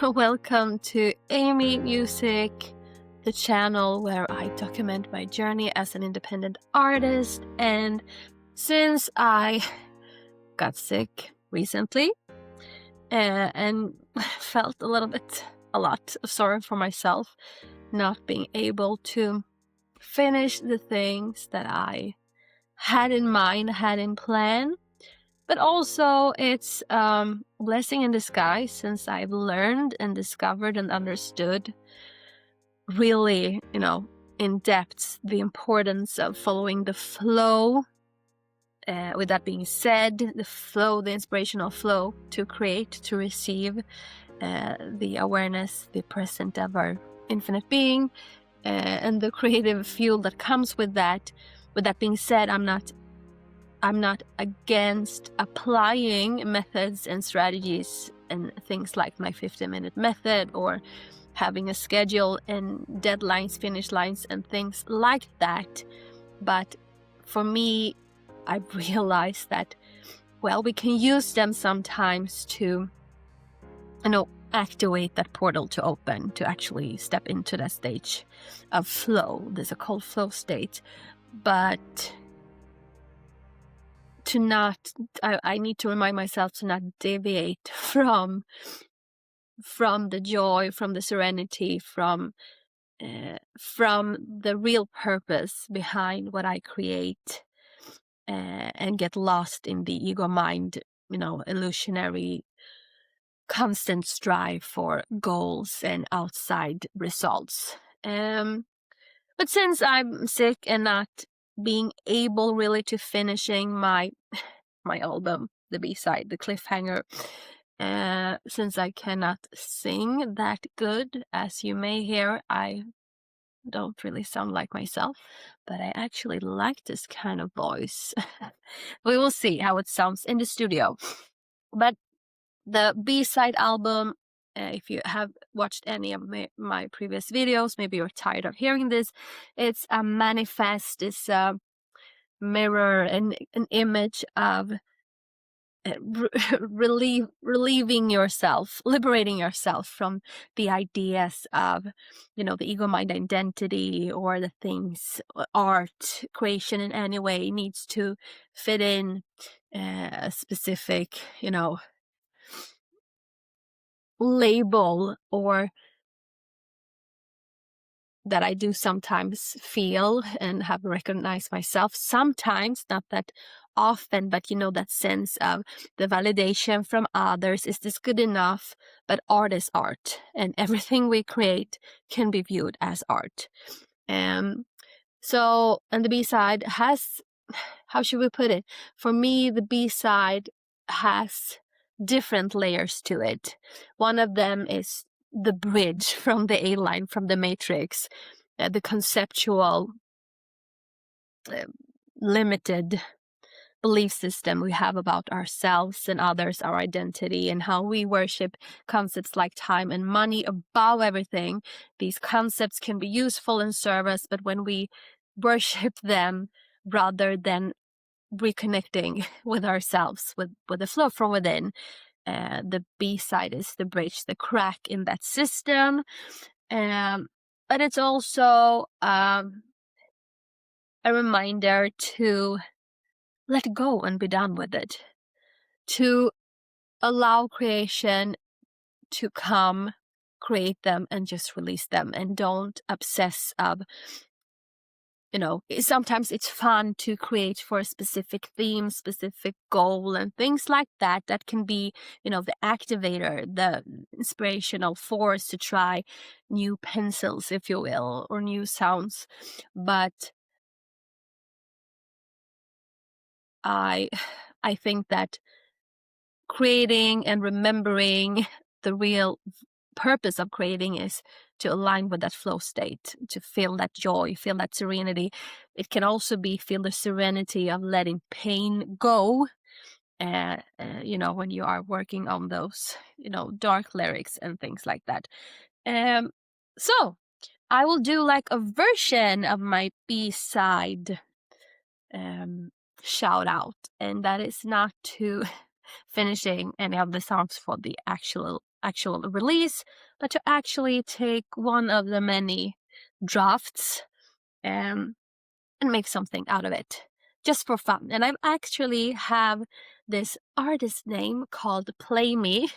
Welcome to Aimme Music, the channel where I document my journey as an independent artist. And since I got sick recently and felt a lot of sorrow for myself, not being able to finish the things that I had in mind, had in plan. But also it's blessing in disguise, since I've learned and discovered and understood really, in depth, the importance of following the flow. With that being said, the flow, the inspirational flow to create, to receive the awareness, the present of our infinite being, and the creative fuel that comes with that. With that being said, I'm not against applying methods and strategies and things like my 15-minute method, or having a schedule and deadlines, finish lines, and things like that. But for me, I've realized that, we can use them sometimes to, activate that portal to open, to actually step into that stage of flow. There's a called flow state. But I need to remind myself to not deviate from the joy, from the serenity, from the real purpose behind what I create, and get lost in the ego mind, illusionary, constant strive for goals and outside results. But since I'm sick and not being able really to finishing my album, the B-side, the cliffhanger, since I cannot sing that good, as you may hear, I don't really sound like myself, but I actually like this kind of voice. We will see how it sounds in the studio. But the B-side album, if you have watched any of my previous videos, maybe you're tired of hearing this, it's a manifest, it's a mirror, an image of relieving yourself, liberating yourself from the ideas of, the ego mind identity, or the things, art creation in any way needs to fit in a specific, label, or that I do sometimes feel and have recognized myself. Sometimes, not that often, but that sense of the validation from others. Is this good enough? But art is art, and everything we create can be viewed as art. So, and the B-side has, how should we put it? For me, the B-side has different layers to it. One of them is the bridge from the A-line, from the Matrix, the conceptual, limited belief system we have about ourselves and others, our identity, and how we worship concepts like time and money above everything. These concepts can be useful and serve us, but when we worship them rather than reconnecting with ourselves, with the flow from within, the B-side is the bridge, the crack in that system. But it's also a reminder to let go and be done with it, to allow creation to come, create them, and just release them, and don't obsess of, sometimes it's fun to create for a specific theme, specific goal, and things like that. That can be, the activator, the inspirational force to try new pencils, if you will, or new sounds. But I think that creating and remembering the real purpose of creating is to align with that flow state, to feel that joy, feel that serenity. It can also be feel the serenity of letting pain go, when you are working on those, dark lyrics and things like that. So I will do like a version of my B-side shout out, and that is not to finishing any of the songs for the actual actual release, but to actually take one of the many drafts and make something out of it just for fun. And I actually have this artist name called Playme,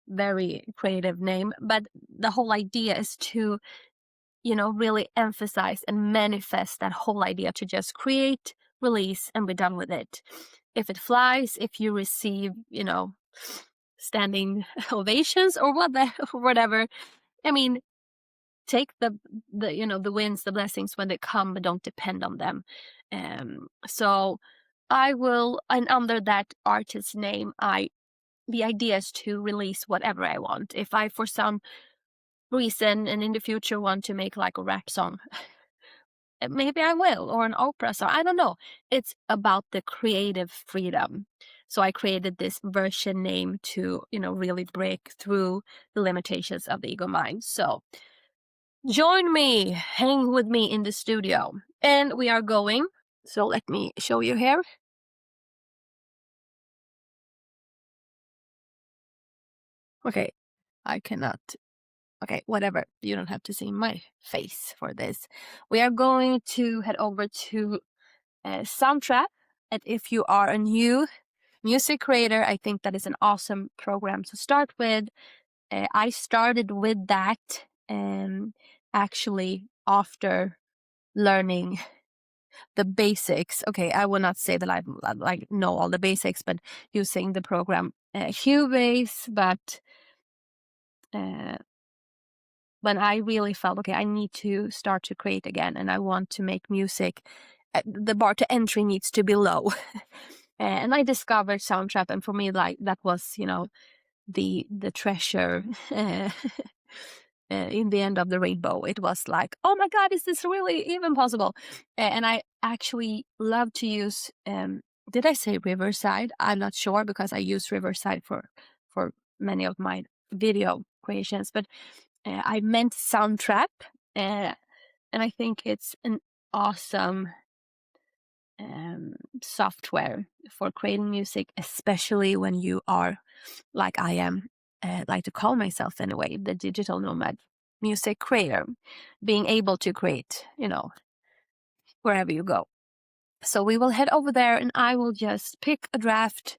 very creative name, but the whole idea is to really emphasize and manifest that whole idea to just create, release, and be done with it. If it flies, if you receive, standing ovations or whatever, I mean, take the wins, the blessings when they come, but don't depend on them. So I will, and under that artist name, the idea is to release whatever I want. If I, for some reason, and in the future want to make like a rap song, maybe I will, or an opera song. I don't know. It's about the creative freedom. So I created this version name to, really break through the limitations of the ego mind. So join me, hang with me in the studio. And we are going. So let me show you here. Okay, I cannot. Okay, whatever. You don't have to see my face for this. We are going to head over to Soundtrap. And if you are a new music creator, I think that is an awesome program to start with. I started with that actually after learning the basics. Okay, I will not say that I like know all the basics, but using the program Cubase, but when I really felt, okay, I need to start to create again and I want to make music, the bar to entry needs to be low. And I discovered Soundtrap, and for me, like, that was, the treasure in the end of the rainbow. It was like, oh my God, is this really even possible? And I actually love to use, did I say Riverside? I'm not sure, because I use Riverside for many of my video creations, but I meant Soundtrap, and I think it's an awesome software for creating music, especially when you are, like I am, like to call myself anyway, the digital nomad music creator, being able to create, wherever you go. So we will head over there and I will just pick a draft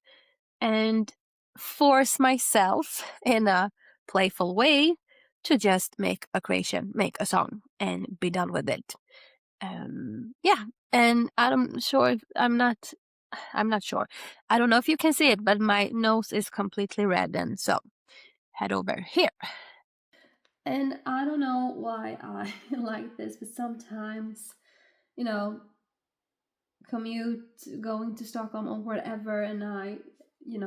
and force myself in a playful way to just make a creation, make a song, and be done with it. Yeah, and I'm sure I'm not sure. I don't know if you can see it, but my nose is completely red, and so head over here. And I don't know why I like this, but sometimes, commute going to Stockholm or whatever, and I,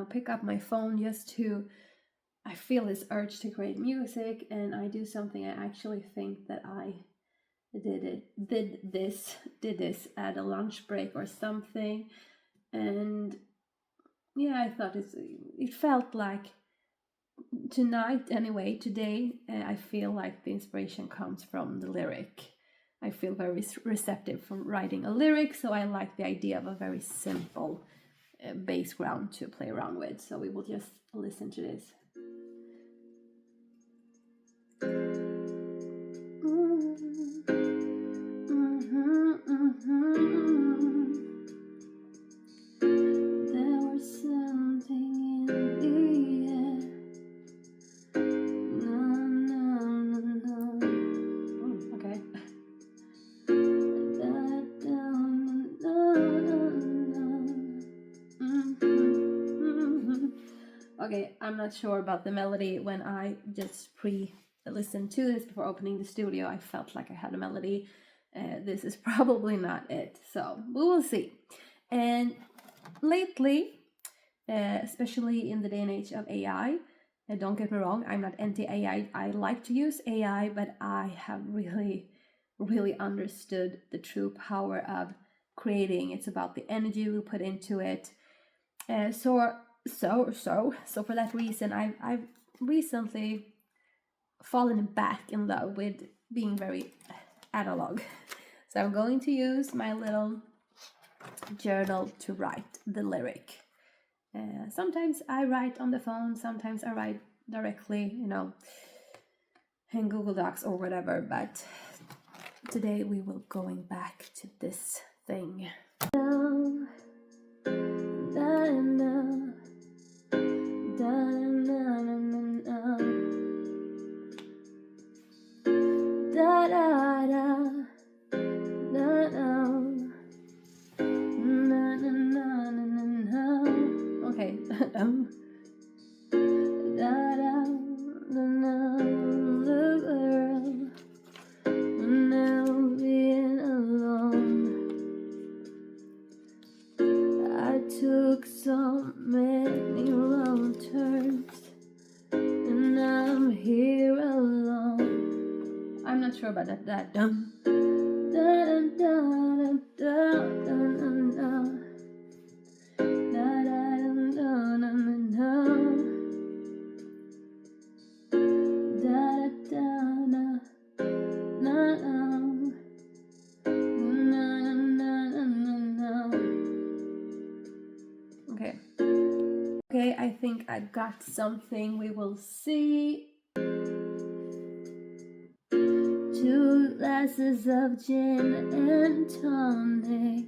pick up my phone just to, I feel this urge to create music, and I do something I actually think that I did this at a lunch break or something, and yeah, I thought it felt like tonight anyway. Today, I feel like the inspiration comes from the lyric. I feel very receptive from writing a lyric, so I like the idea of a very simple bass ground to play around with. So we will just listen to this. There was something in the air. Okay. Okay, I'm not sure about the melody. When I just listened to this before opening the studio, I felt like I had a melody. This is probably not it, so we will see. And lately, especially in the day and age of AI, don't get me wrong, I'm not anti-AI. I like to use AI, but I have really, really understood the true power of creating. It's about the energy we put into it. So for that reason, I've recently fallen back in love with being very analog. So I'm going to use my little journal to write the lyric. Sometimes I write on the phone, sometimes I write directly, in Google Docs or whatever, but today we will going back to this thing. Okay. Took so many wrong turns, and I'm here alone. I'm not sure about that. Okay, I think I got something. We will see. 2 glasses of gin and tonic,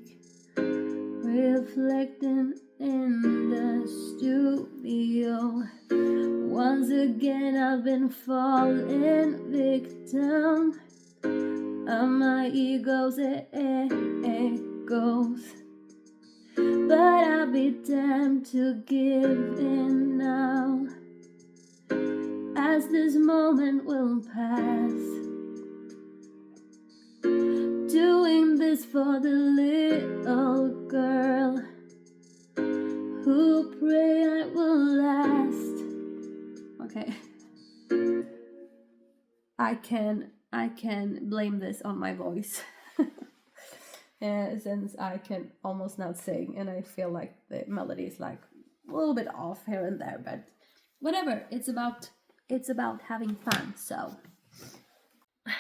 reflecting in the studio. Once again I've been falling victim of my ego's echoes. But I'll be damned to give in now, as this moment will pass. Doing this for the little girl who pray I will last. Okay. I can blame this on my voice. Since I can almost not sing, and I feel like the melody is like a little bit off here and there, but whatever. It's about having fun. So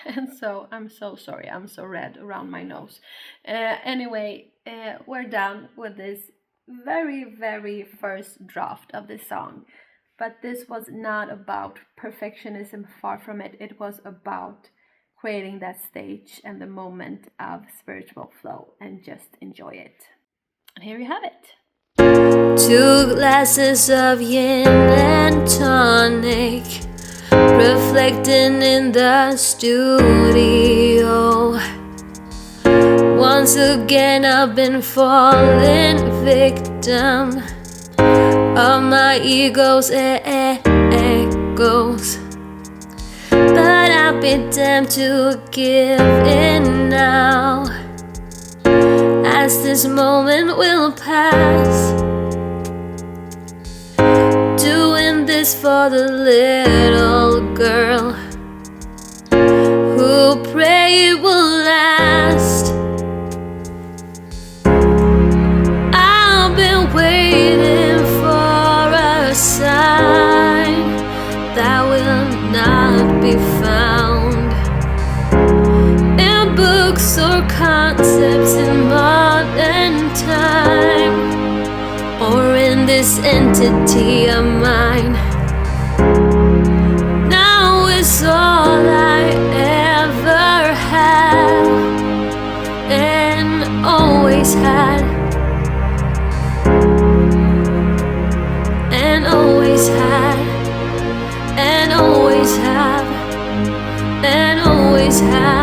and so I'm so sorry, I'm so red around my nose. Anyway, we're done with this very, very first draft of this song. But this was not about perfectionism, far from it. It was about creating that stage and the moment of spiritual flow, and just enjoy it. And here you have it. 2 glasses of yin and tonic, reflecting in the studio. Once again I've been falling victim of my ego's echoes. But I'll be damned to give in now, as this moment will pass. Doing this for the little girl who pray it will last. I've been waiting for a sign that will not be found in books or concepts in modern time, or in this entity of mine. Now it's all I ever had, and always had, and always had, and always have, and always have.